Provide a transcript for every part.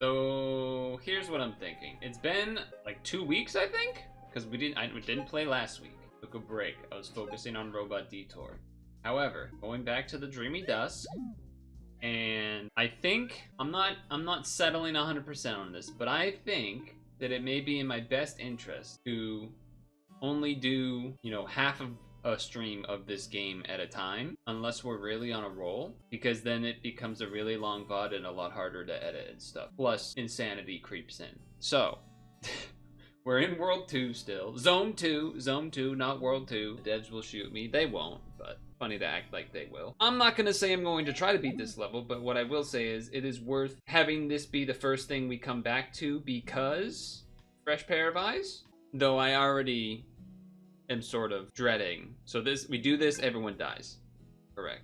So here's what I'm thinking. It's been like 2 weeks, I think, because we didn't play last week. Took a break. I was focusing on Robot Detour. However, going back to the Dreamy Dusk, and I think I'm not settling 100% on this, but I think that it may be in my best interest to only do, you know, half of a stream of this game at a time, unless we're really on a roll, because then it becomes a really long VOD and a lot harder to edit and stuff. Plus, insanity creeps in. So, we're in World 2 still. Zone 2, not World 2. The devs will shoot me. They won't, but funny to act like they will. I'm not gonna say I'm going to try to beat this level, but what I will say is it is worth having this be the first thing we come back to, because fresh pair of eyes, though I already am sort of dreading. So we do this, everyone dies. Correct.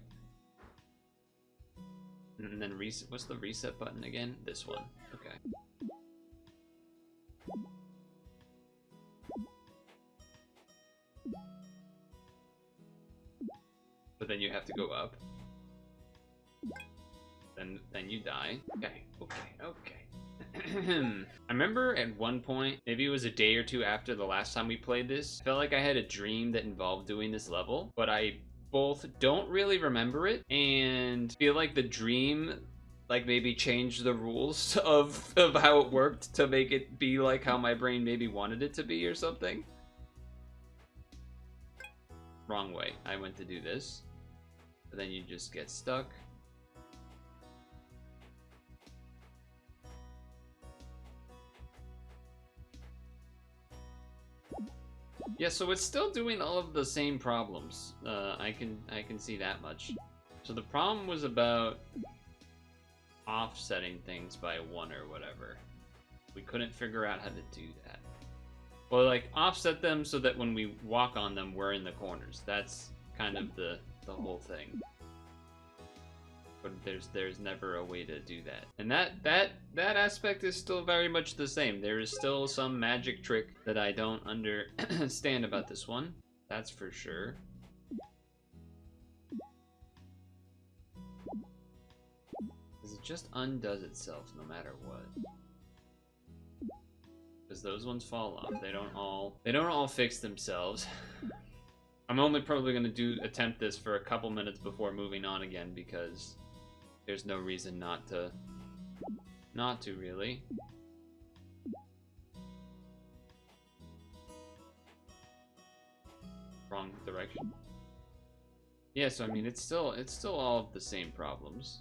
And then reset. What's the reset button again? This one. Okay. But then you have to go up. Then you die. Okay. I remember at one point, maybe it was a day or two after the last time we played this, I felt like I had a dream that involved doing this level, but I both don't really remember it and feel like the dream like maybe changed the rules of how it worked to make it be like how my brain maybe wanted it to be or something. Wrong way. I went to do this, but then you just get stuck. Yeah, so it's still doing all of the same problems. I can see that much. So the problem was about offsetting things by 1 or whatever. We couldn't figure out how to do that. Well, like offset them so that when we walk on them, we're in the corners. That's kind of the whole thing. But there's never a way to do that. And that aspect is still very much the same. There is still some magic trick that I don't understand about this one. That's for sure. Because it just undoes itself no matter what. Because those ones fall off. They don't all fix themselves. I'm only probably gonna attempt this for a couple minutes before moving on again, because there's no reason not to really. Wrong direction. Yeah, so I mean it's still all of the same problems.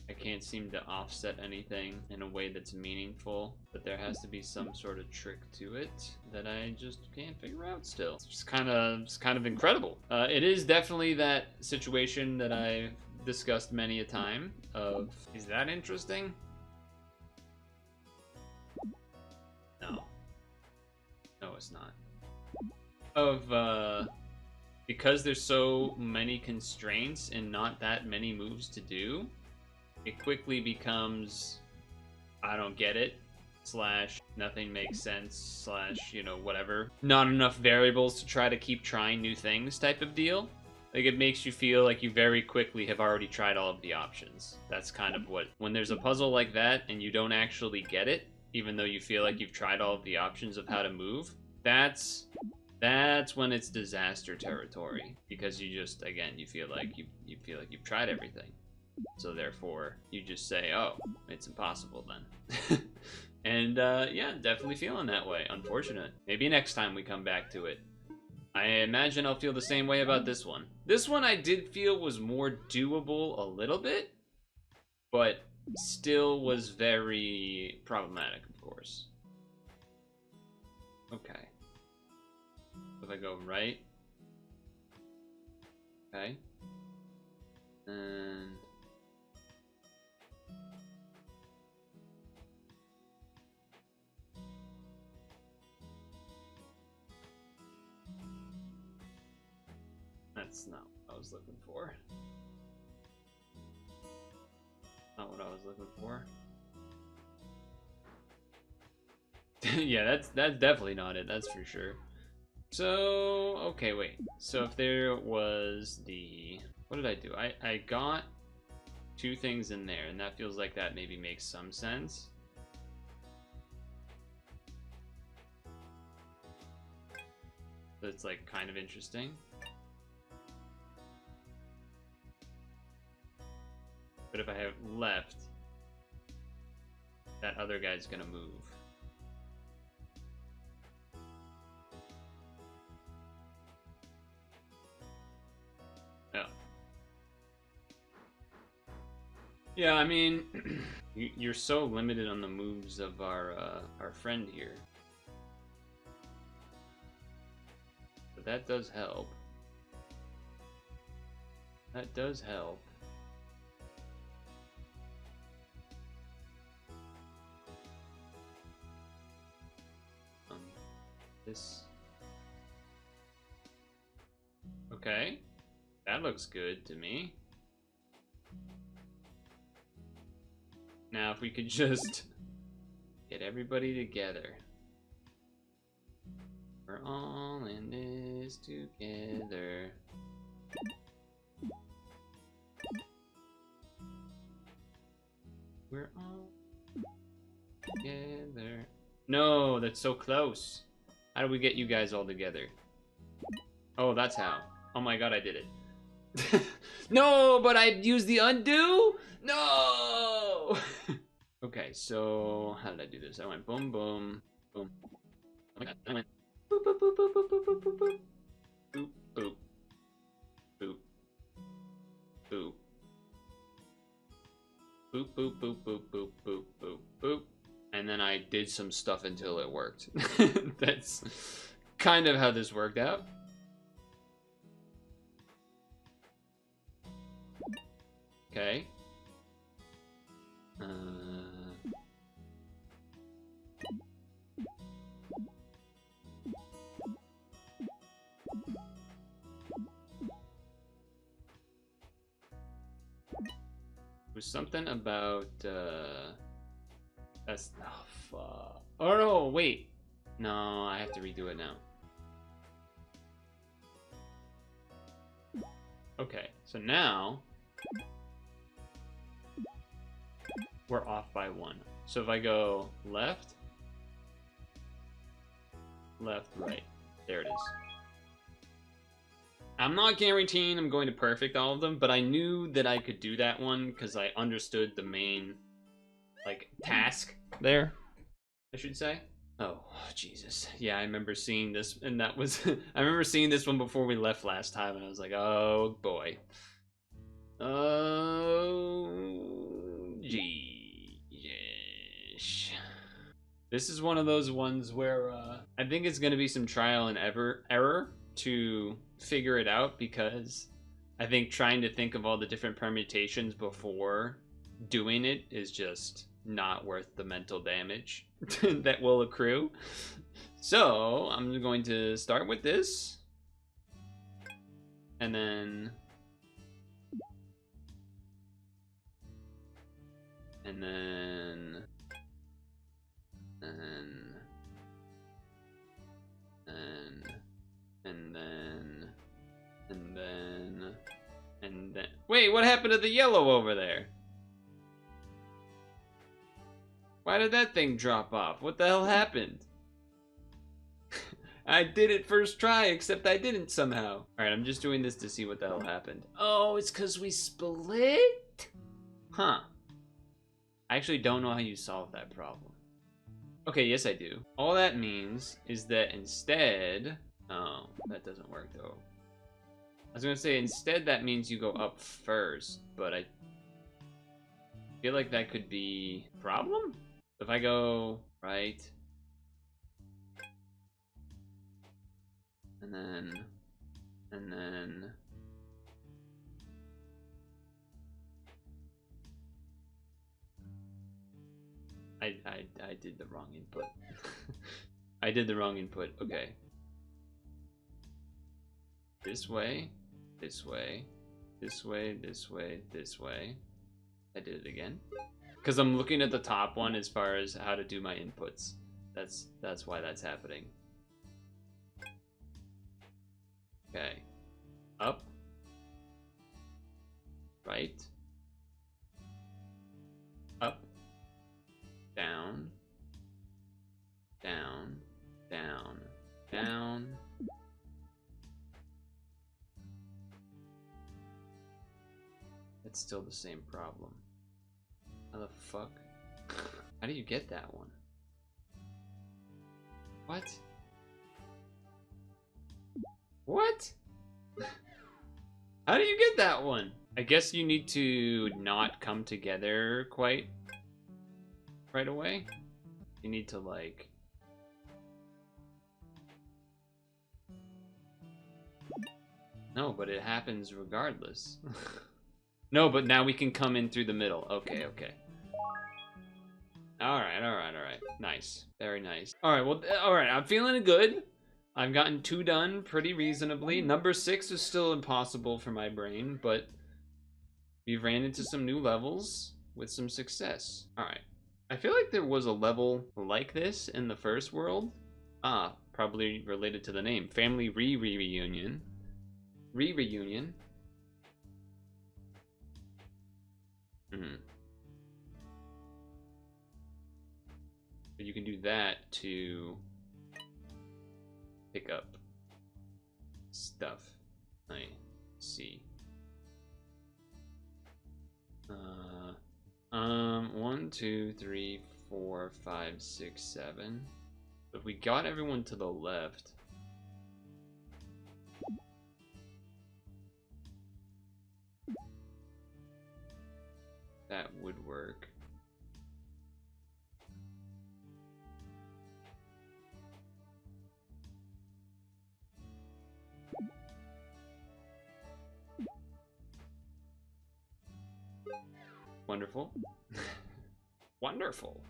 I can't seem to offset anything in a way that's meaningful, but there has to be some sort of trick to it that I just can't figure out still. It's kind of incredible. It is definitely that situation that I've discussed many a time of, is that interesting? No, it's not. Of because there's so many constraints and not that many moves to do, it quickly becomes, I don't get it, / nothing makes sense, / you know, whatever. Not enough variables to try to keep trying new things type of deal. Like, it makes you feel like you very quickly have already tried all of the options. That's kind of what, when there's a puzzle like that and you don't actually get it, even though you feel like you've tried all of the options of how to move, that's when it's disaster territory. Because you just, again, you feel like you've tried everything. So therefore, you just say, oh, it's impossible then. And yeah, definitely feeling that way. Unfortunate. Maybe next time we come back to it. I imagine I'll feel the same way about this one. This one I did feel was more doable a little bit, but still was very problematic, of course. Okay. If I go right. Okay. And that's not what I was looking for. Not what I was looking for. Yeah, that's definitely not it, that's for sure. So, okay, wait. So if there was the... What did I do? I got 2 things in there, and that feels like that maybe makes some sense. That's like kind of interesting. But if I have left, that other guy's gonna move. Oh. Yeah, I mean, you're so limited on the moves of our friend here. But that does help. That does help. This. Okay. That looks good to me. Now, if we could just get everybody together. We're all in this together. We're all together. No, that's so close. How do we get you guys all together? Oh, that's how. Oh my god, I did it. No, but I used the undo? No! Okay, so how did I do this? I went boom, boom, boom. Oh my god, I went boop, boop, boop, boop, boop, boop, boop, boop, boop, boop, boop, boop, boop, boop, boop, boop, boop, boop, boop, boop. And then I did some stuff until it worked. That's kind of how this worked out. Okay. Was something about that's oh fuck. Oh no, wait. No, I have to redo it now. Okay, so now we're off by 1. So if I go left, left, right. There it is. I'm not guaranteeing I'm going to perfect all of them, but I knew that I could do that one because I understood the main, like, task there, I should say. Oh, Jesus. Yeah, I remember seeing this, and that was... I remember seeing this one before we left last time, and I was like, oh, boy. Oh, geez. This is one of those ones where I think it's going to be some trial and error to figure it out, because I think trying to think of all the different permutations before doing it is just not worth the mental damage that will accrue. So I'm going to start with this, and then and then wait, what happened to the yellow over there? Why did that thing drop off? What the hell happened? I did it first try, except I didn't somehow. Alright, I'm just doing this to see what the hell happened. Oh, it's because we split? Huh. I actually don't know how you solve that problem. Okay, yes I do. All that means is that instead... Oh, that doesn't work though. I was gonna say, instead that means you go up first, but I feel like that could be a problem? If I go right, and then I did the wrong input. I did the wrong input. Okay. This way, this way, this way, this way, this way. I did it again. Because I'm looking at the top one as far as how to do my inputs. That's why that's happening. Okay. Up. Right. It's still the same problem. How the fuck? How do you get that one? What? What? How do you get that one? I guess you need to not come together quite right away. You need to like... No, but it happens regardless. No, but now we can come in through the middle. Okay, okay. Alright, alright, alright. Nice. Very nice. Alright, well, alright, I'm feeling good. I've gotten 2 done pretty reasonably. Number 6 is still impossible for my brain, but we've ran into some new levels with some success. Alright. I feel like there was a level like this in the first world. Ah, probably related to the name. Family Reunion. Reunion. But you can do that to pick up stuff. I see. 1, 2, 3, 4, 5, 6, 7. If we got everyone to the left, that would work. Wonderful. Wonderful.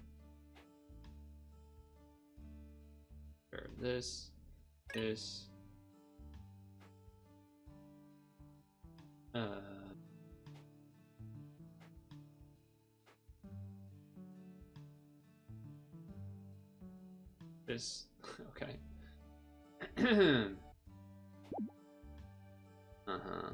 Sure, this. This. This. Okay. Uh-huh.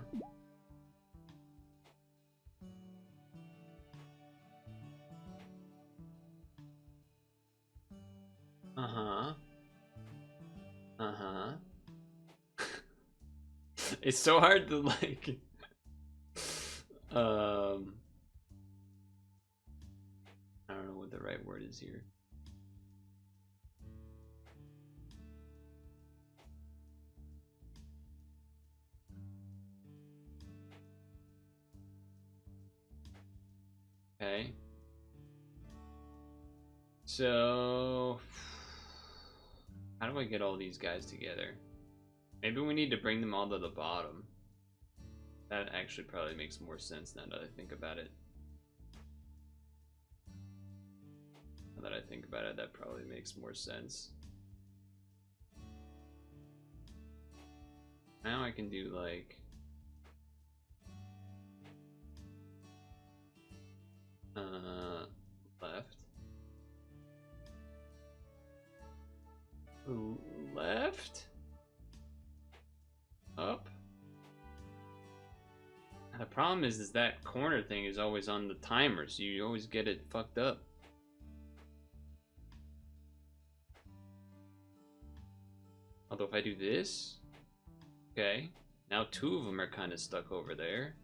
Uh-huh. Uh-huh. It's so hard to like I don't know what the right word is here. Okay. So how do I get all these guys together? Maybe we need to bring them all to the bottom. That actually probably makes more sense now that I think about it. Now that I think about it, that probably makes more sense. Now I can do like left. Left? Up? And the problem is that corner thing is always on the timer, so you always get it fucked up. Although if I do this, okay, now 2 of them are kind of stuck over there.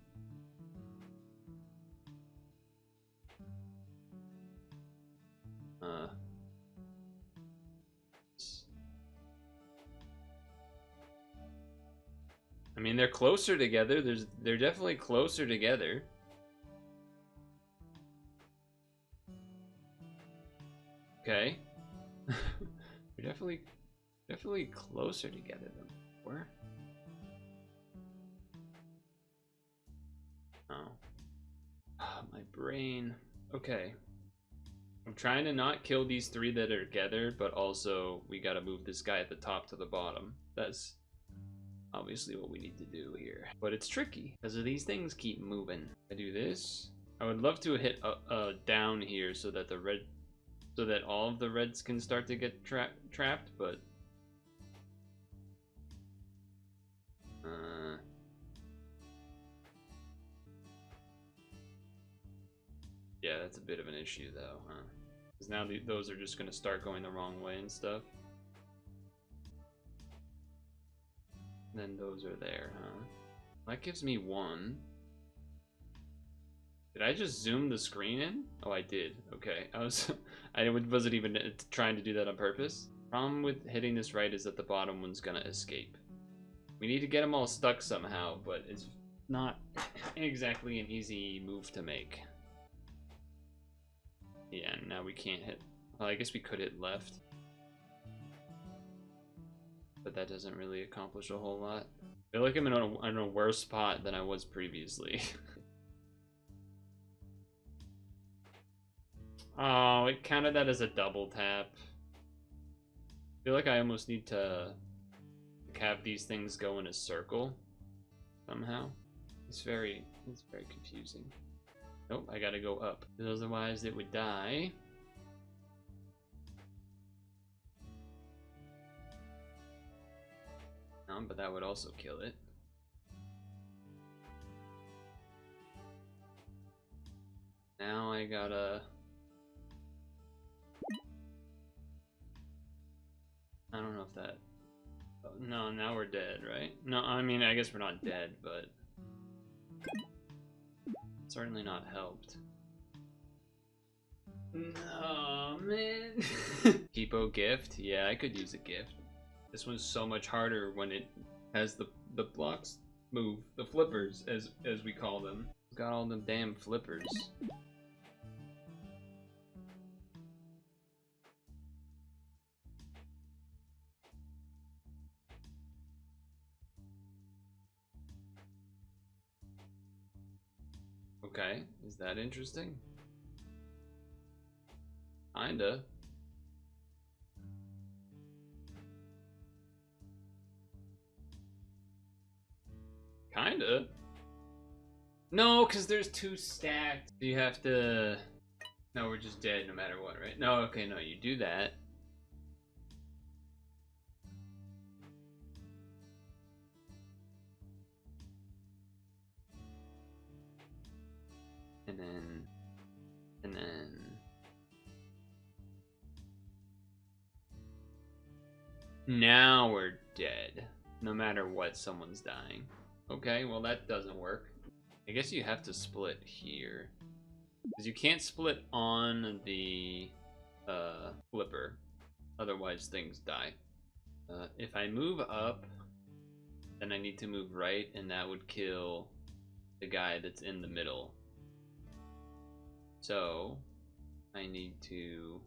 I mean, they're closer together. They're definitely closer together. Okay. They're definitely closer together than before. Oh. Oh, my brain. Okay. I'm trying to not kill these 3 that are together, but also we gotta move this guy at the top to the bottom. That's obviously what we need to do here. But it's tricky because of these things keep moving. I do this. I would love to hit down here so that all of the reds can start to get trapped, but yeah, that's a bit of an issue though, huh? Because now those are just gonna start going the wrong way and stuff. Then those are there, huh? That gives me 1. Did I just zoom the screen in? Oh, I did. Okay, I wasn't even trying to do that on purpose. Problem with hitting this right is that the bottom one's gonna escape. We need to get them all stuck somehow, but it's not exactly an easy move to make. Yeah, now we can't hit. Well, I guess we could hit left, but that doesn't really accomplish a whole lot. I feel like I'm in a worse spot than I was previously. Oh, it counted that as a double tap. I feel like I almost need to have these things go in a circle somehow. It's very confusing. Nope, I gotta go up, because otherwise it would die. But that would also kill it. Now I gotta... I don't know if that... Oh, no, now we're dead, right? No, I mean, I guess we're not dead, but... certainly not helped. Oh, man. Hippo gift? Yeah, I could use a gift. This one's so much harder when it has the blocks move. The flippers, as we call them. It's got all them damn flippers. Okay, is that interesting? Kinda. Kinda. No, because there's two stacked. You have to... No, we're just dead no matter what, right? No, okay, no, you do that. And then... Now we're dead. No matter what, someone's dying. Okay, well that doesn't work. I guess you have to split here. Because you can't split on the flipper. Otherwise things die. If I move up, then I need to move right, and that would kill the guy that's in the middle. So, I need to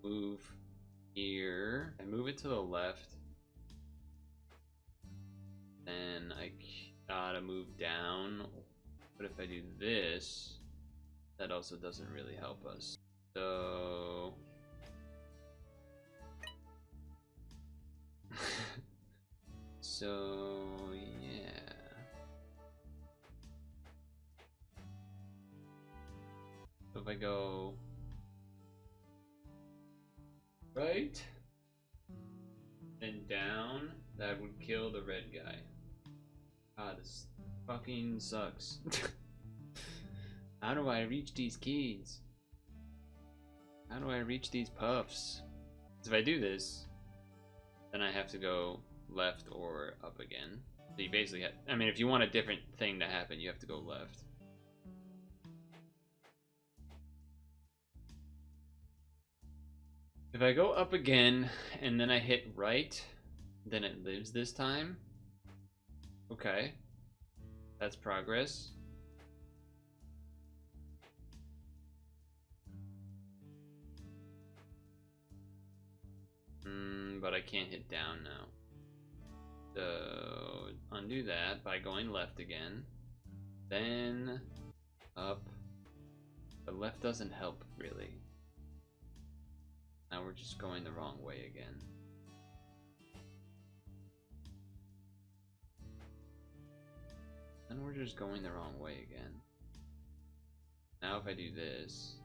move here. I move it to the left. Then I gotta move down. But if I do this, that also doesn't really help us. So... so, yeah. So if I go... right, then down, that would kill the red guy. God, this fucking sucks. How do I reach these keys? How do I reach these puffs? If I do this, then I have to go left or up again. So you basically have, I mean, if you want a different thing to happen, you have to go left. If I go up again, and then I hit right, then it lives this time. Okay. That's progress. But I can't hit down now. So, undo that by going left again. Then, up. The left doesn't help, really. Now we're just going the wrong way again. And we're just going the wrong way again. Now if I do this,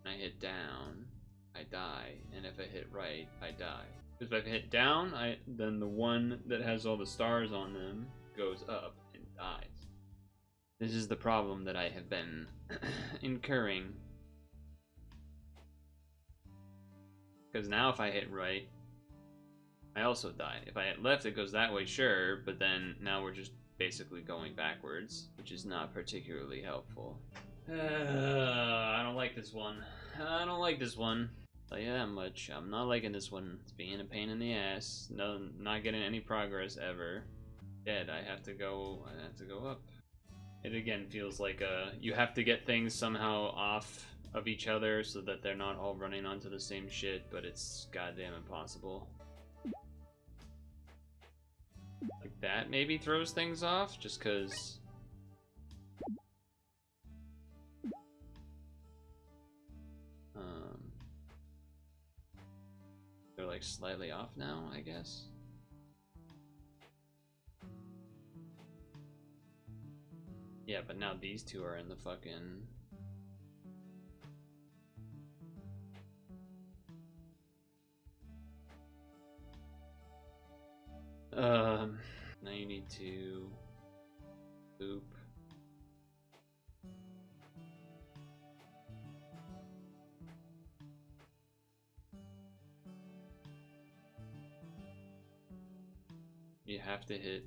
and I hit down, I die, and if I hit right, I die. Because if I hit down, then the one that has all the stars on them goes up and dies. This is the problem that I have been incurring. Because now if I hit right, I also die. If I hit left, it goes that way, sure, but then now we're just basically going backwards, which is not particularly helpful. I don't like this one. I don't like this one. I'll tell you that much. I'm not liking this one. It's being a pain in the ass. No, not getting any progress ever. Dead. I have to go up. It again feels like you have to get things somehow off of each other so that they're not all running onto the same shit, but it's goddamn impossible. Like that maybe throws things off, just cause they're like slightly off now, I guess. Yeah, but now these two are in the fucking... now you need to loop. You have to hit.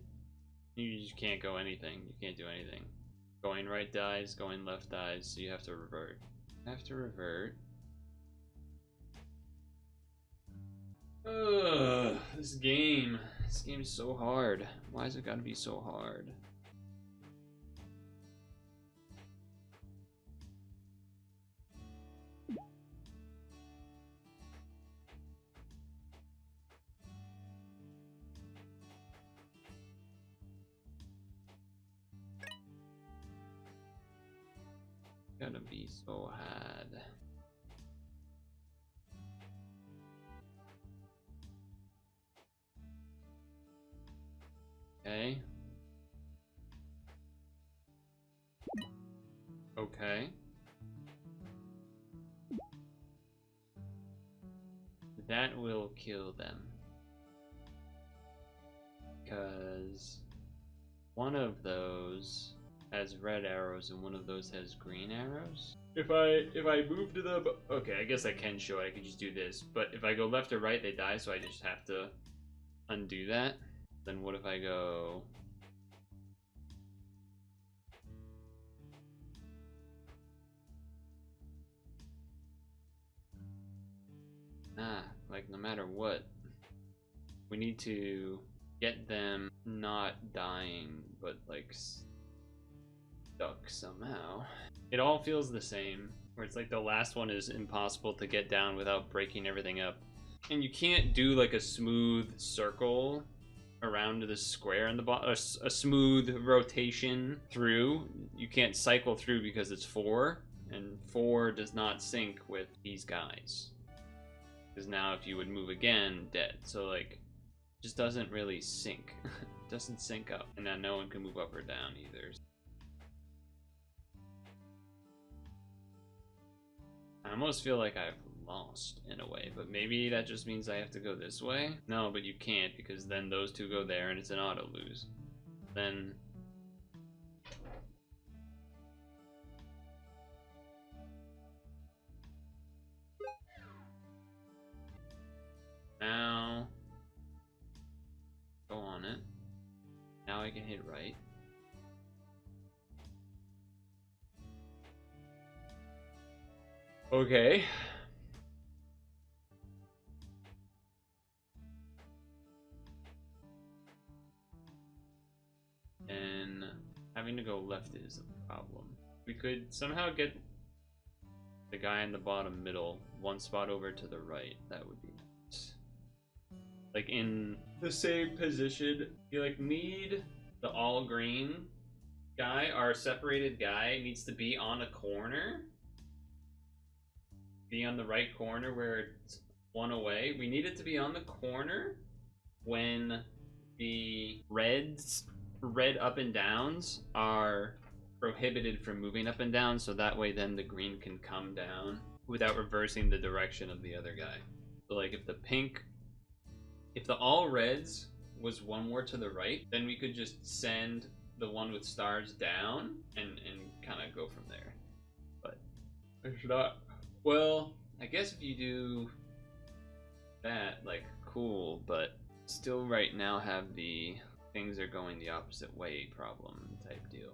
You just can't go anything. You can't do anything. Going right dies, going left dies, so you have to revert. Ugh, this game is so hard. Why has it gotta be so hard? Gotta be so hard. Okay. Okay. That will kill them. Because one of those has red arrows and one of those has green arrows. If I move to the... Okay, I guess I can show it. I can just do this. But if I go left or right, they die, so I just have to undo that. Then what if I go... like no matter what, we need to get them not dying, but like stuck somehow. It all feels the same, where it's like the last one is impossible to get down without breaking everything up. And you can't do like a smooth circle around the square in the bottom, a smooth rotation through. You can't cycle through because it's 4, and 4 does not sync with these guys. Because now if you would move again, dead. So like, just doesn't really sync. It doesn't sync up. And then no one can move up or down either. I almost feel like I've lost in a way, but maybe that just means I have to go this way? No, but you can't, because then those two go there and it's an auto lose. Then... now... go on it. Now I can hit right. Okay. And having to go left is a problem. We could somehow get the guy in the bottom middle one spot over to the right. That would be nice. Like in the same position. You like need the all green guy, our separated guy, needs to be on a corner. Be on the right corner where it's one away. We need it to be on the corner when the red up and downs are prohibited from moving up and down, so that way then the green can come down without reversing the direction of the other guy. So like if the all reds was one more to the right, then we could just send the one with stars down and kind of go from there. But it's not. Well, I guess if you do that, like, cool, but still right now have the things are going the opposite way problem type deal.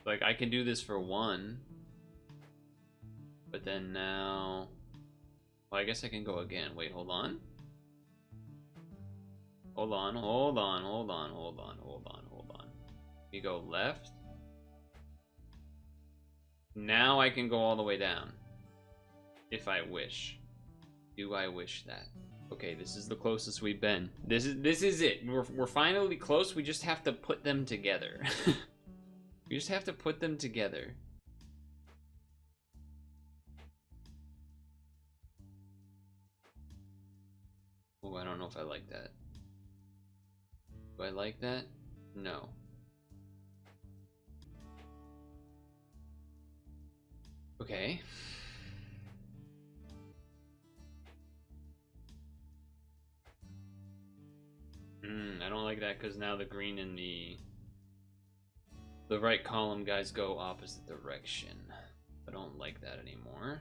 Like, I can do this for 1, but then now... Well, I guess I can go again. Wait, hold on. Hold on, hold on, hold on, hold on, hold on, hold on. You go left. Now I can go all the way down. If I wish. Do I wish that? Okay, this is the closest we've been. This is it. We're finally close. We just have to put them together. We just have to put them together. Oh, I don't know if I like that. Do I like that? No. Okay. I don't like that because now the green and the right column guys go opposite direction. I don't like that anymore.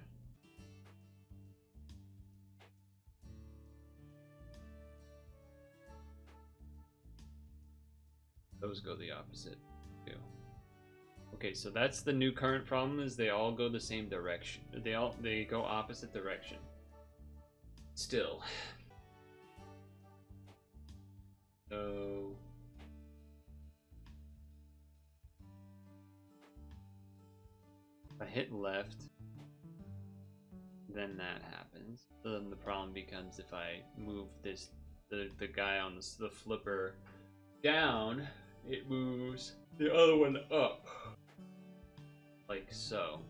Those go the opposite too. Okay, so that's the new current problem, is they all go the same direction. They go opposite direction. Still. So if I hit left, then that happens. So then the problem becomes if I move this the guy on the flipper down, it moves the other one up. Like so.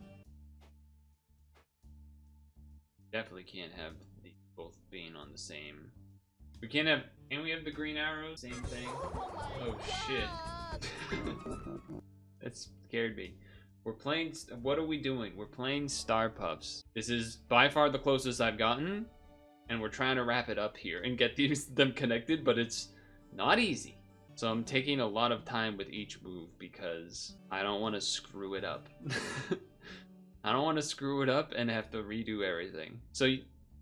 Definitely can't have these both being on the same. We can't have. Can we have the green arrows? Same thing. Oh shit. That scared me. We're playing. What are we doing? We're playing Starpuffs. This is by far the closest I've gotten, and we're trying to wrap it up here and get them connected, but it's not easy. So I'm taking a lot of time with each move because I don't want to screw it up. I don't want to screw it up and have to redo everything. So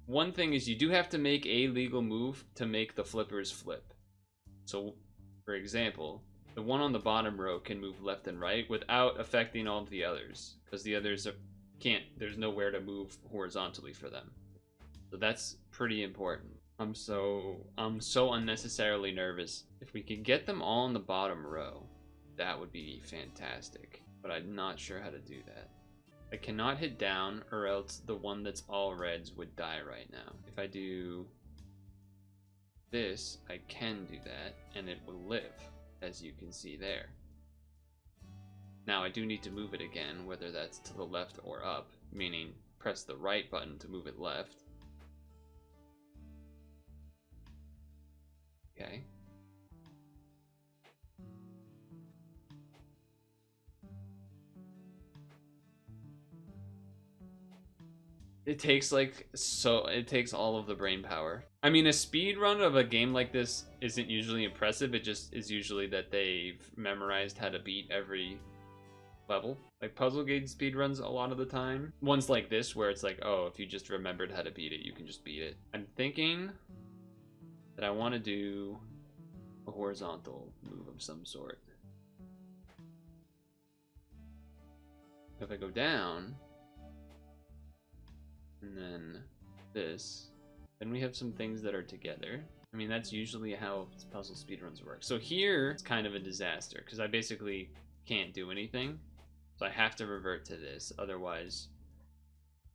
one thing is you do have to make a legal move to make the flippers flip. So for example, the one on the bottom row can move left and right without affecting all of the others, because the others can't, there's nowhere to move horizontally for them. So that's pretty important. I'm so unnecessarily nervous. If we could get them all in the bottom row, that would be fantastic. But I'm not sure how to do that. I cannot hit down, or else the one that's all reds would die right now. If I do this, I can do that, and it will live, as you can see there. Now I do need to move it again, whether that's to the left or up, meaning press the right button to move it left. Okay. It takes it takes all of the brain power. I mean, a speed run of a game like this isn't usually impressive. It just is usually that they've memorized how to beat every level. Like puzzle game speedruns a lot of the time. Ones like this where it's like, oh, if you just remembered how to beat it, you can just beat it. I'm thinking that I want to do a horizontal move of some sort. If I go down, and then this, then we have some things that are together. I mean, that's usually how puzzle speedruns work. So here, it's kind of a disaster, because I basically can't do anything. So I have to revert to this, otherwise,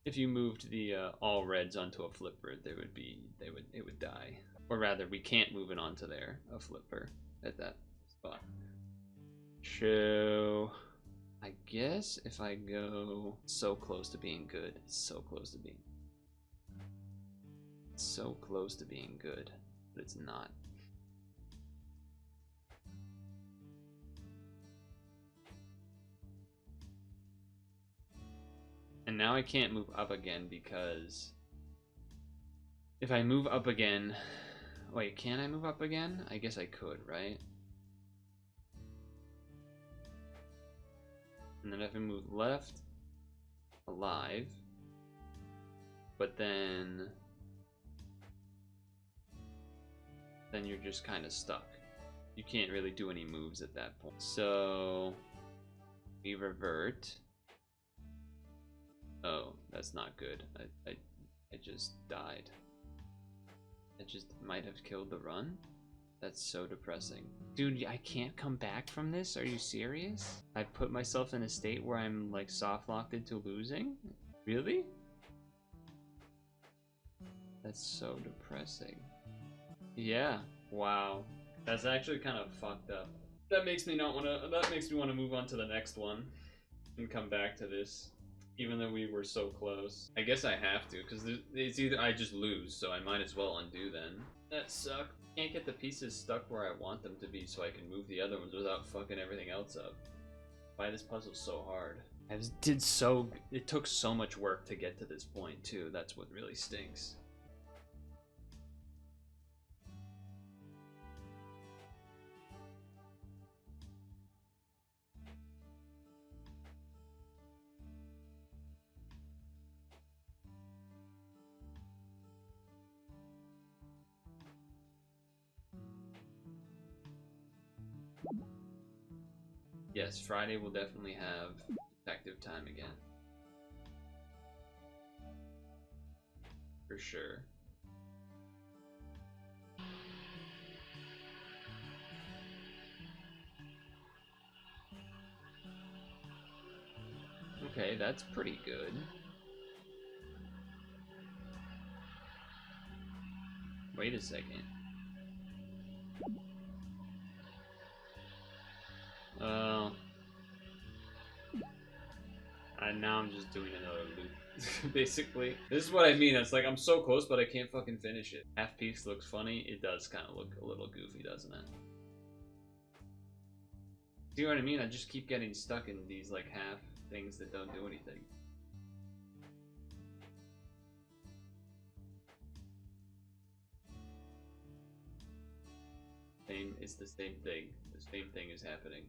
if you moved the all reds onto a flipper, it would die. Or rather, we can't move it onto there, a flipper, at that spot. So I guess if I go so close to being good, so close to being good, but it's not. And now I can't move up again because if I move up again, wait, can I move up again? I guess I could, right? And then if I move left, alive, but then you're just kind of stuck You can't really do any moves at that point. So we revert. Oh, that's not good. I just died. I just might have killed the run. That's so depressing. Dude, I can't come back from this? Are you serious? I put myself in a state where I'm like soft locked into losing? Really? That's so depressing. Yeah. Wow. That's actually kind of fucked up. That makes me want to move on to the next one and come back to this. Even though we were so close. I guess I have to, because it's either I just lose, so I might as well undo then. That sucked. Can't get the pieces stuck where I want them to be so I can move the other ones without fucking everything else up. Why this puzzle's so hard. It took so much work to get to this point too. That's what really stinks. Yes, Friday will definitely have detective time again. For sure. Okay, that's pretty good. Wait a second. Now I'm just doing another loop, basically. This is what I mean. It's like I'm so close, but I can't fucking finish it. Half piece looks funny. It does kind of look a little goofy, doesn't it? See what I mean? I just keep getting stuck in these like half things that don't do anything. It's the same thing. The same thing is happening.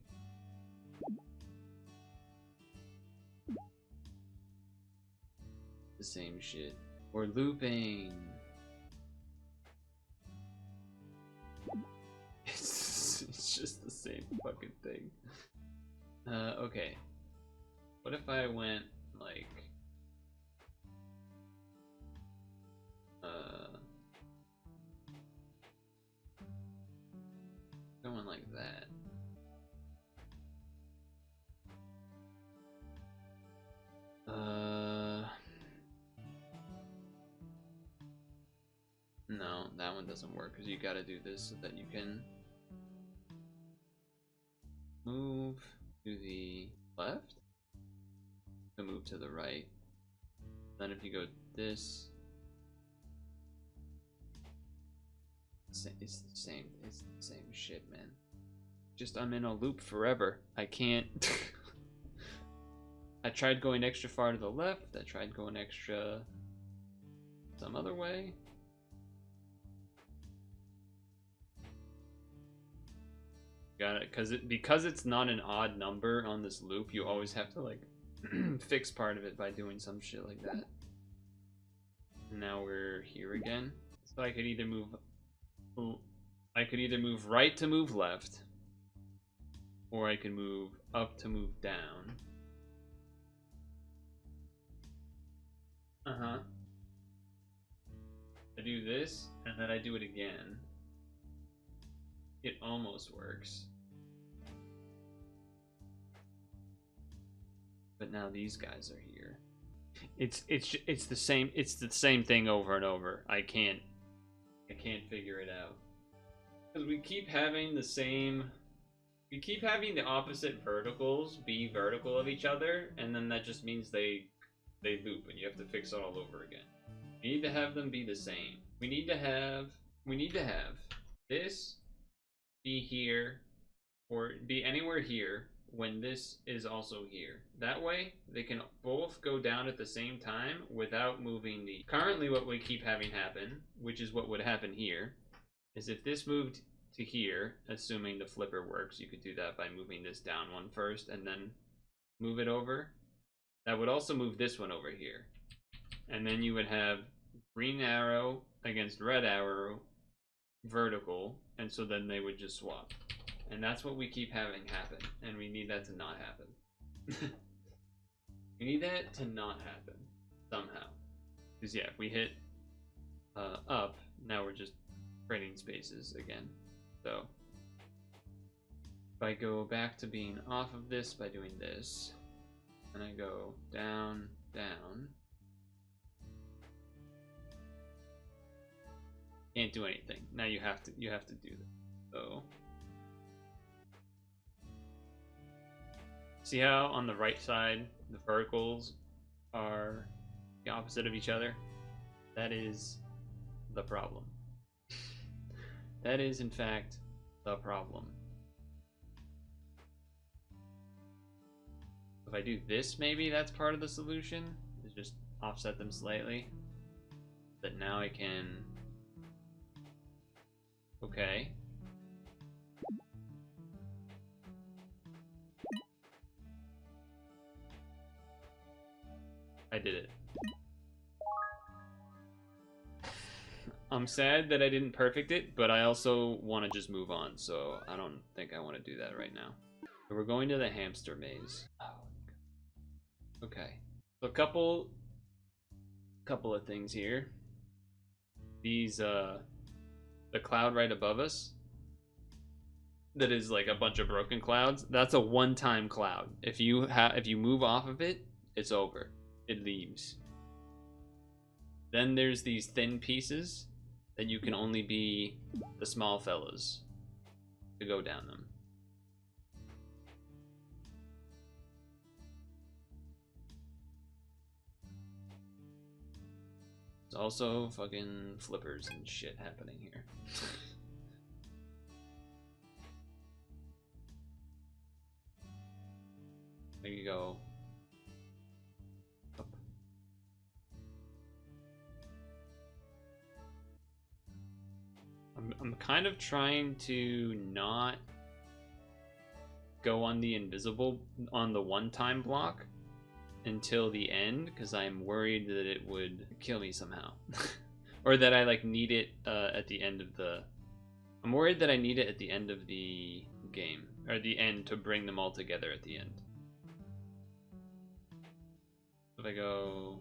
The same shit. We're looping. It's just the same fucking thing. Okay. What if I went like going like that? No, that one doesn't work because you gotta do this so that you can move to the left to move to the right. Then if you go this, it's the same shit, man. Just I'm in a loop forever. I can't. I tried going extra far to the left. I tried going extra some other way. Got it, because it's not an odd number on this loop, you always have to like fix part of it by doing some shit like that. Now we're here again. So I could either move right to move left, or I can move up to move down. I do this, and then I do it again. It almost works. But now these guys are here. It's the same thing over and over. I can't figure it out. Because we keep having the opposite verticals be vertical of each other, and then that just means they loop and you have to fix it all over again. We need to have them be the same. We need to have this be here or be anywhere here when this is also here. That way they can both go down at the same time without moving the... Currently what we keep having happen, which is what would happen here, is if this moved to here, assuming the flipper works, you could do that by moving this down one first and then move it over. That would also move this one over here. And then you would have green arrow against red arrow vertical, and so then they would just swap. And that's what we keep having happen. And we need that to not happen. We need that to not happen. Somehow. Because yeah, if we hit up, now we're just trading spaces again. So if I go back to being off of this by doing this, and I go down, down, can't do anything. Now you have to do this. So see how on the right side the verticals are the opposite of each other? That is the problem. That is in fact the problem. If I do this, maybe that's part of the solution, is just offset them slightly. But now I can, okay. I did it. I'm sad that I didn't perfect it, but I also want to just move on, so I don't think I want to do that right now. So we're going to the hamster maze. Oh, okay. So a couple of things here. These the cloud right above us, that is like a bunch of broken clouds. That's a one-time cloud. If you move off of it, it's over. It leaves. Then there's these thin pieces that you can only be the small fellas to go down them. There's also fucking flippers and shit happening here. There you go. Up. I'm kind of trying to not go on the invisible, on the one-time block until the end, because I'm worried that it would kill me somehow. Or that I like need it at the end of the... I'm worried that I need it at the end of the game, or the end to bring them all together at the end. If I go...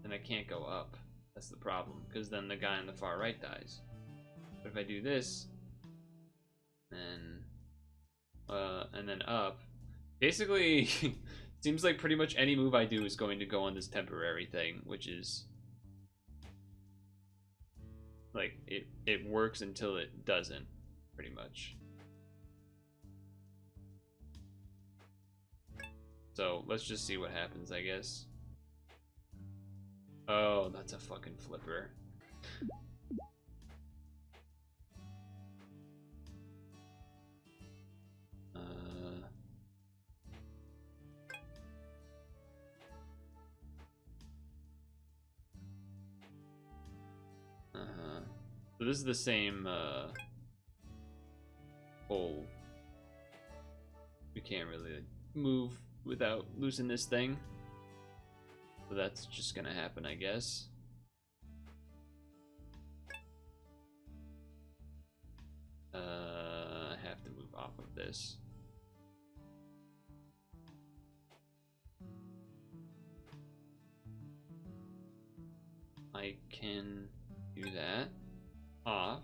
then I can't go up. That's the problem, because then the guy on the far right dies. But if I do this, then and then up, basically seems like pretty much any move I do is going to go on this temporary thing, which is like it works until it doesn't, pretty much. So let's just see what happens, I guess. Oh, that's a fucking flipper. So this is the same hole. We can't really move without losing this thing. So that's just gonna happen, I guess. I have to move off of this. I can do that. Off.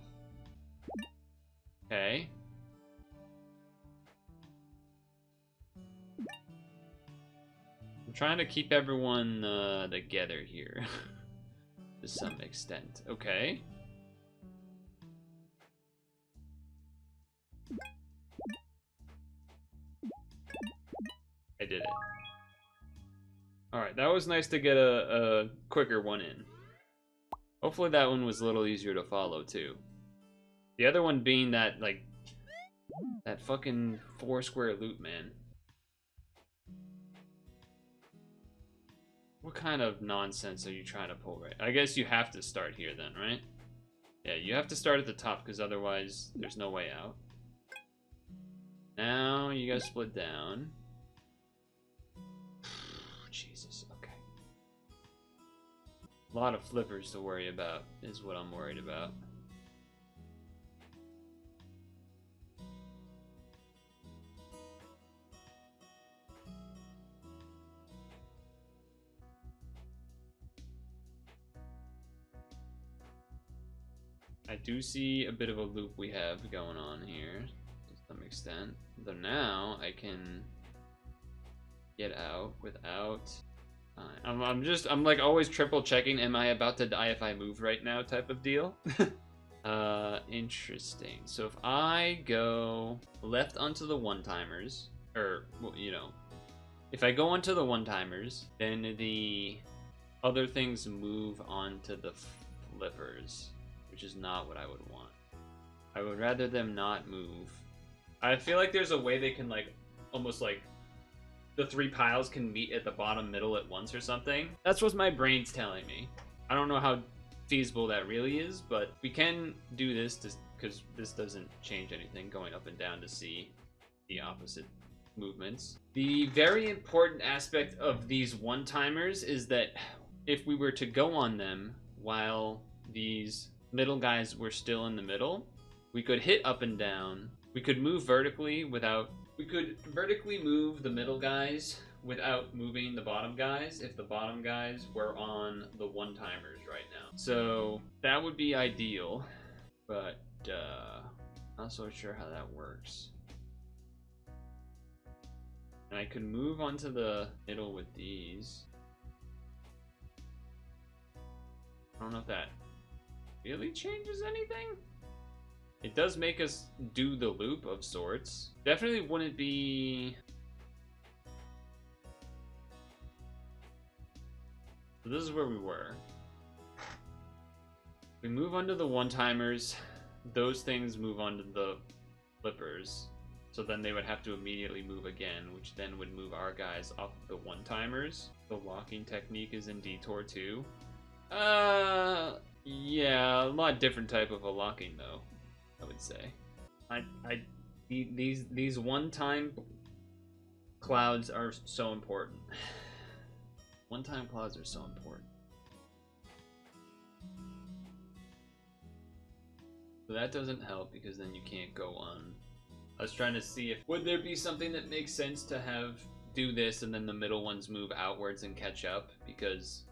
Okay. I'm trying to keep everyone together here to some extent. Okay. I did it. Alright, that was nice to get a quicker one in. Hopefully that one was a little easier to follow too. The other one being that, like, that fucking 4-square loop, man. What kind of nonsense are you trying to pull right? I guess you have to start here then, right? Yeah, you have to start at the top because otherwise there's no way out. Now you guys split down. Jesus, okay. A lot of flippers to worry about is what I'm worried about. I do see a bit of a loop we have going on here to some extent. Though now I can get out without. I'm like always triple checking. Am I about to die if I move right now? Type of deal. Interesting. So if I go left onto the one-timers, or well, you know, if I go onto the one-timers, then the other things move onto the flippers, which is not what I would want. I would rather them not move. I feel like there's a way they can like almost like the three piles can meet at the bottom middle at once or something. That's what my brain's telling me. I don't know how feasible that really is, but we can do this because this doesn't change anything going up and down to see the opposite movements. The very important aspect of these one-timers is that if we were to go on them while these middle guys were still in the middle, we could hit up and down. We could move vertically without... We could vertically move the middle guys without moving the bottom guys if the bottom guys were on the one-timers right now. So that would be ideal, but not so sure how that works. And I could move onto the middle with these. I don't know if that really changes anything. It does make us do the loop of sorts. Definitely wouldn't be... So this is where we were. We move onto the one-timers. Those things move onto the flippers. So then they would have to immediately move again, which then would move our guys off of the one-timers. The locking technique is in Detour too. Yeah, a lot different type of a locking though, I would say. These one-time clouds are so important. One-time clouds are so important. So that doesn't help because then you can't go on. I was trying to see if would there be something that makes sense to have do this and then the middle ones move outwards and catch up, because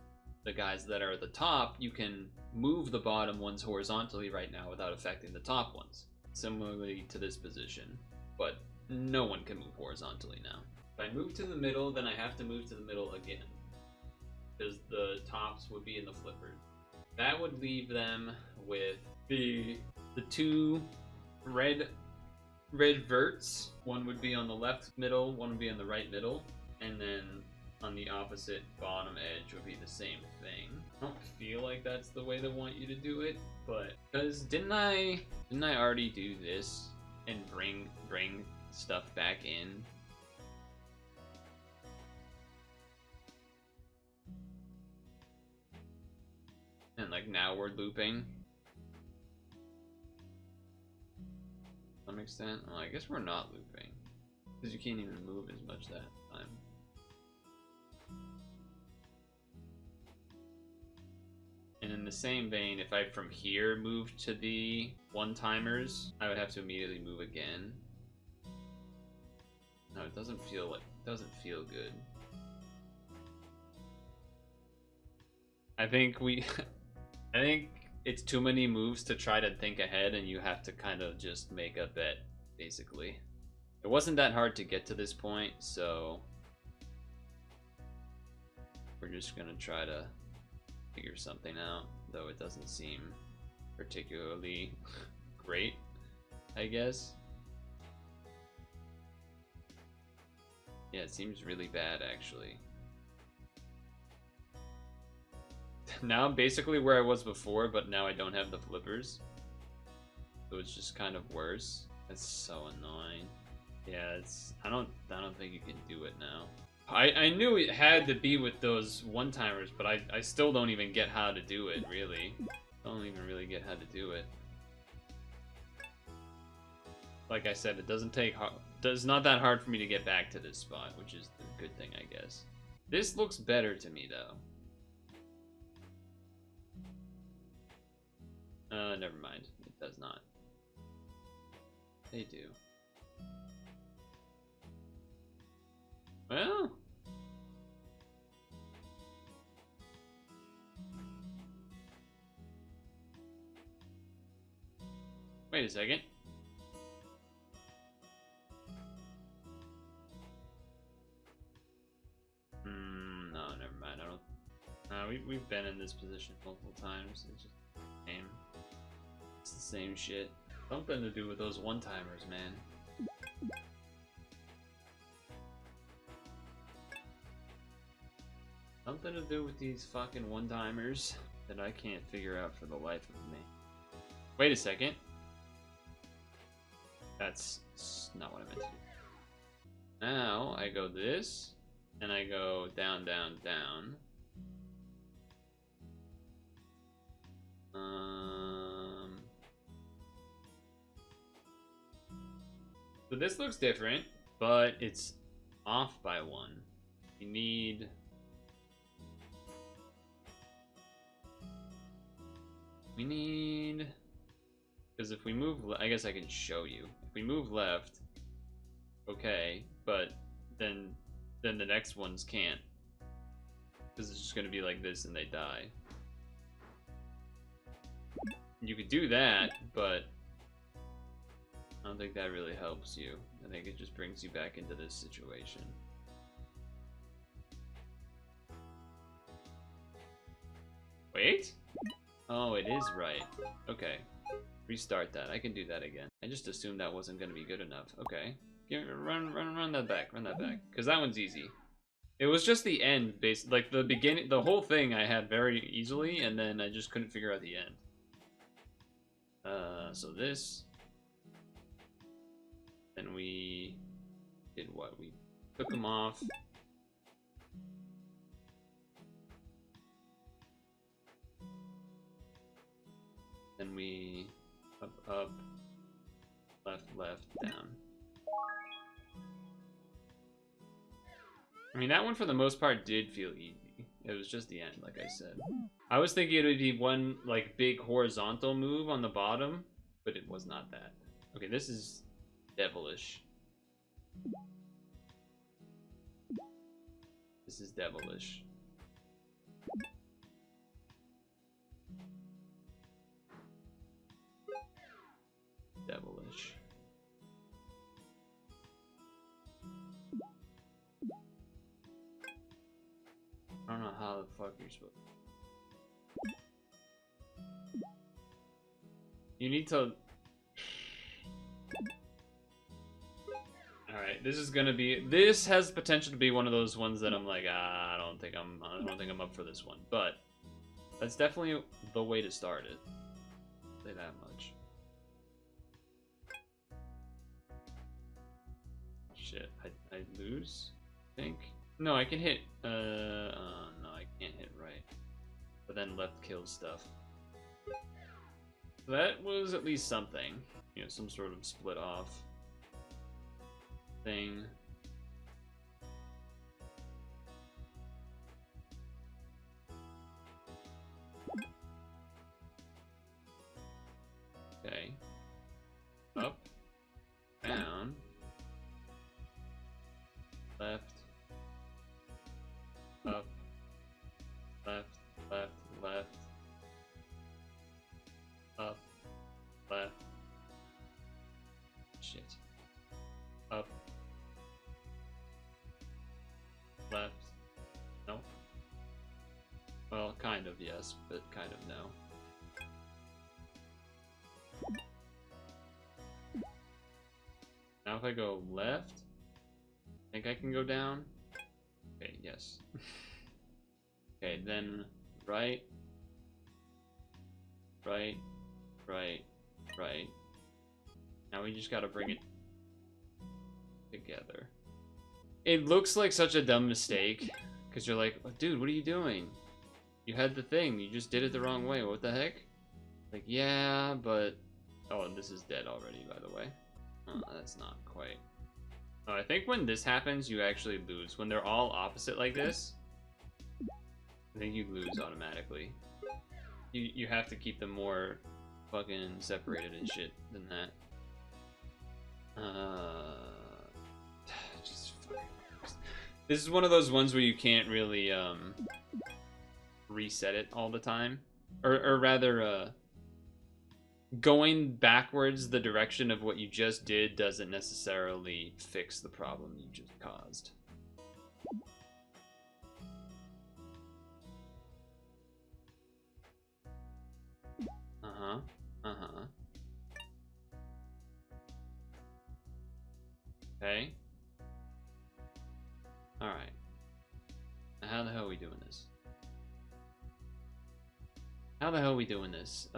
the guys that are at the top, you can move the bottom ones horizontally right now without affecting the top ones. Similarly to this position, but no one can move horizontally now. If I move to the middle, then I have to move to the middle again, because the tops would be in the flippers. That would leave them with the two red verts. One would be on the left middle, one would be on the right middle, and then on the opposite bottom edge would be the same thing. I don't feel like that's the way they want you to do it, but because didn't I already do this and bring stuff back in? And like now we're looping to some extent. Well, I guess we're not looping because you can't even move as much that time. And in the same vein, if I from here moved to the one-timers, I would have to immediately move again. No, it doesn't feel good. I think it's too many moves to try to think ahead, and you have to kind of just make a bet, basically. It wasn't that hard to get to this point, so we're just gonna try to figure something out, though it doesn't seem particularly great, I guess. Yeah, it seems really bad, actually. Now I'm basically where I was before, but now I don't have the flippers. So it's just kind of worse. That's so annoying. Yeah, I don't think you can do it now. I knew it had to be with those one-timers, but I still don't even get how to do it, really. Don't even really get how to do it. Like I said, it's not that hard for me to get back to this spot, which is the good thing, I guess. This looks better to me, though. Never mind. It does not. They do. Well... Wait a second. No, never mind. I don't. We've been in this position multiple times. It's just the same. It's the same shit. Something to do with those one-timers, man. Something to do with these fucking one-timers that I can't figure out for the life of me. Wait a second. That's not what I meant to do. Now I go this, and I go down, down, down. So this looks different, but it's off by one. You need... We need... Because if we move... I guess I can show you. If we move left, okay, but then the next ones can't. Because it's just going to be like this and they die. You could do that, but I don't think that really helps you. I think it just brings you back into this situation. Wait? Oh, it is right. Okay. Restart that. I can do that again. I just assumed that wasn't going to be good enough. Okay. Run that back. Run that back. Because that one's easy. It was just the end, like the beginning, the whole thing I had very easily, and then I just couldn't figure out the end. So this. Then we did what? We took them off. Then we up, left, down. I mean, that one for the most part did feel easy. It was just the end, like I said. I was thinking it would be one like big horizontal move on the bottom, but it was not that. Okay, this is devilish. This is devilish. Devilish. I don't know how the fuck you're supposed to... You need to... Alright, this is gonna be... This has potential to be one of those ones that I'm like, I don't think I'm up for this one. But that's definitely the way to start it. I'll say that much. Shit, I lose, I think. No, I can hit, no, I can't hit right. But then left kills stuff. That was at least something. You know, some sort of split off thing. Okay. Up. Down. Left. Up. Left. Left. Left. Up. Left. Shit. Up. Left. No. Well, kind of yes, but kind of no. Now if I go left, I think I can go down. Okay, yes. Okay, then right, right, right, right. Now we just gotta bring it together. It looks like such a dumb mistake, because you're like, oh, dude, what are you doing? You had the thing, you just did it the wrong way, what the heck? Like, yeah, but... Oh, and this is dead already, by the way. Oh, that's not quite... Oh, I think when this happens, you actually lose. When they're all opposite like this, I think you lose automatically. You have to keep them more fucking separated and shit than that. Just fucking... This is one of those ones where you can't really reset it all the time, or rather going backwards the direction of what you just did doesn't necessarily fix the problem you just caused. Uh-huh. Uh-huh. Okay. Alright. How the hell are we doing this? How the hell are we doing this?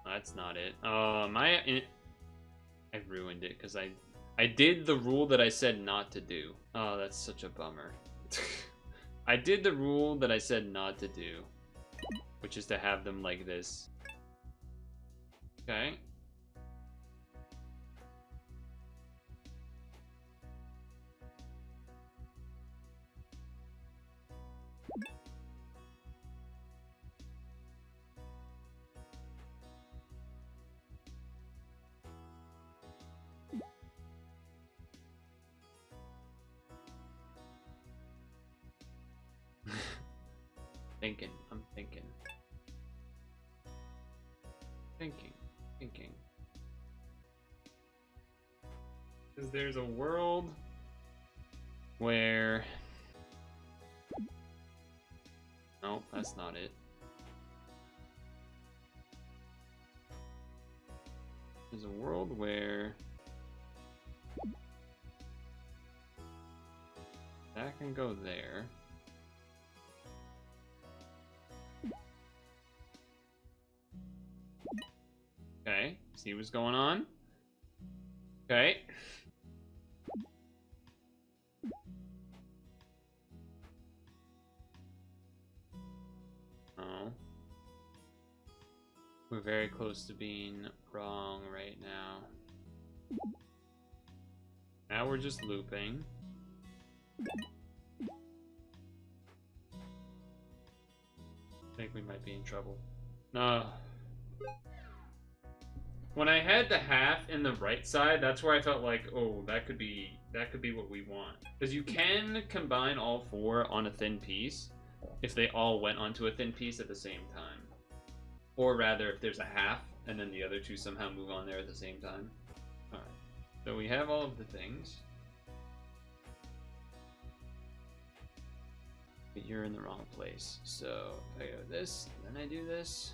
That's not it. I ruined it because I did the rule that I said not to do. Oh, that's such a bummer. I did the rule that I said not to do, which is to have them like this. Okay. I'm thinking. Because there's a world where... No, that's not it. There's a world where... that can go there. Okay, see what's going on? Okay. Oh. We're very close to being wrong right now. Now we're just looping. I think we might be in trouble. No. When I had the half in the right side, that's where I felt like, oh, that could be what we want. Because you can combine all four on a thin piece if they all went onto a thin piece at the same time. Or rather, if there's a half and then the other two somehow move on there at the same time. Alright, so we have all of the things. But you're in the wrong place. So if I go this, then I do this.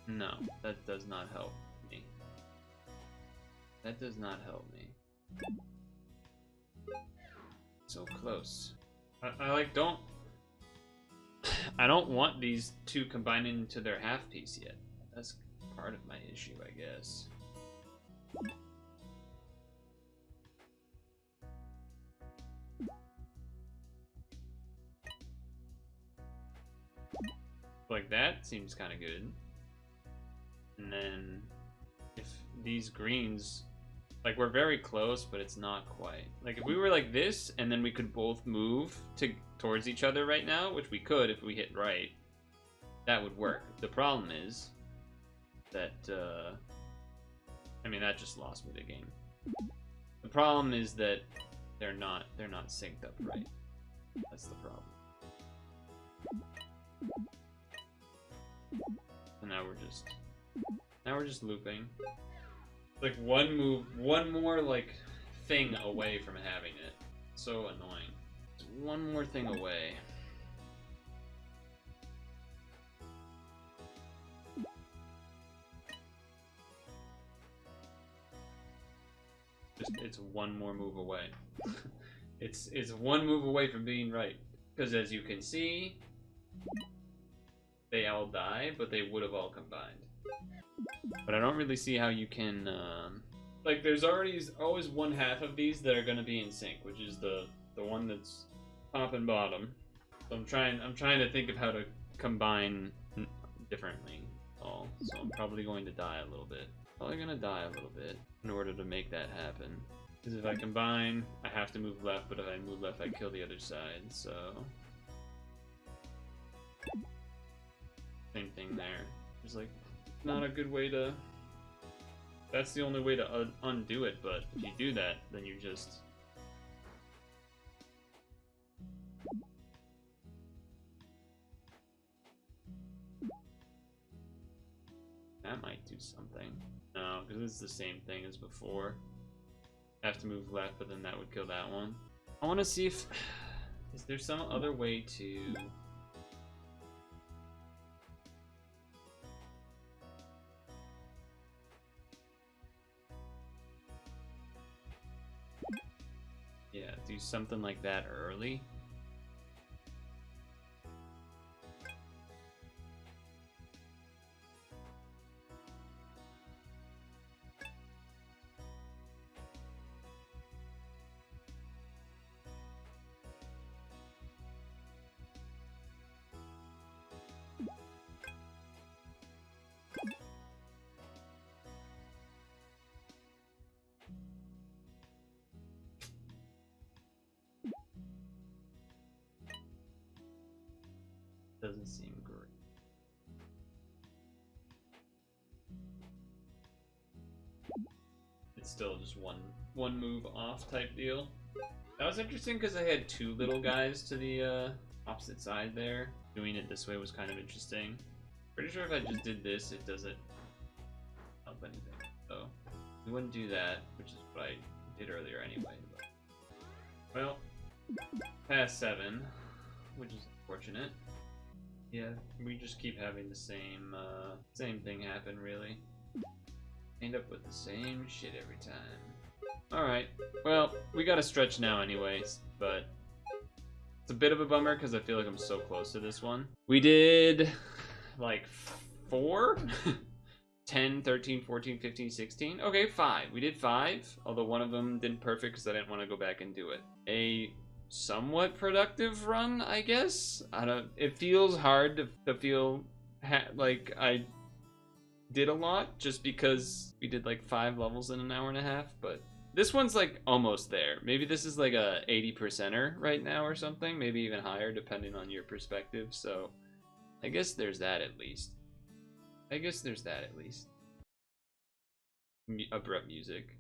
No, that does not help me. That does not help me. So close. I like don't... I don't want these two combined into their half piece yet. That's part of my issue, I guess. Like that seems kind of good. And then if these greens, like we're very close, but it's not quite. Like if we were like this and then we could both move towards each other right now, which we could if we hit right, that would work. The problem is that, I mean, that just lost me the game. The problem is that they're not synced up right. That's the problem. And now we're just looping. Like one more like thing away from having it. So annoying. It's one more thing away. It's one more move away. it's one move away from being right. Because as you can see, they all die, but they would have all combined. But I don't really see how you can, like, there's always one half of these that are going to be in sync, which is the one that's top and bottom. So I'm trying to think of how to combine differently. So I'm probably going to die a little bit. Probably going to die a little bit in order to make that happen. Because if I combine, I have to move left, but if I move left, I kill the other side, so... Same thing there. There's like not a good way to... That's the only way to undo it, but if you do that, then you just That might do something. No, because it's the same thing as before. I have to move left, but then that would kill that one. I want to see if... Is there some other way to... Yeah, do something like that early. Doesn't seem great. It's still just one move off type deal. That was interesting because I had two little guys to the opposite side there. Doing it this way was kind of interesting. Pretty sure if I just did this, it doesn't help anything. So we wouldn't do that, which is what I did earlier anyway. But, well, past 7, which is unfortunate. Yeah, we just keep having the same thing happen, really. End up with the same shit every time. Alright, well, we gotta stretch now anyways, but it's a bit of a bummer because I feel like I'm so close to this one. We did, like, 4? 10, 13, 14, 15, 16? Okay, 5. We did 5, although one of them didn't perfect because I didn't want to go back and do it. A somewhat productive run, I guess. It feels hard to feel like I did a lot just because we did like 5 levels in an hour and a half, but this one's like almost there. Maybe this is like a 80%er right now or something, maybe even higher depending on your perspective. So I guess there's that at least. Abrupt music.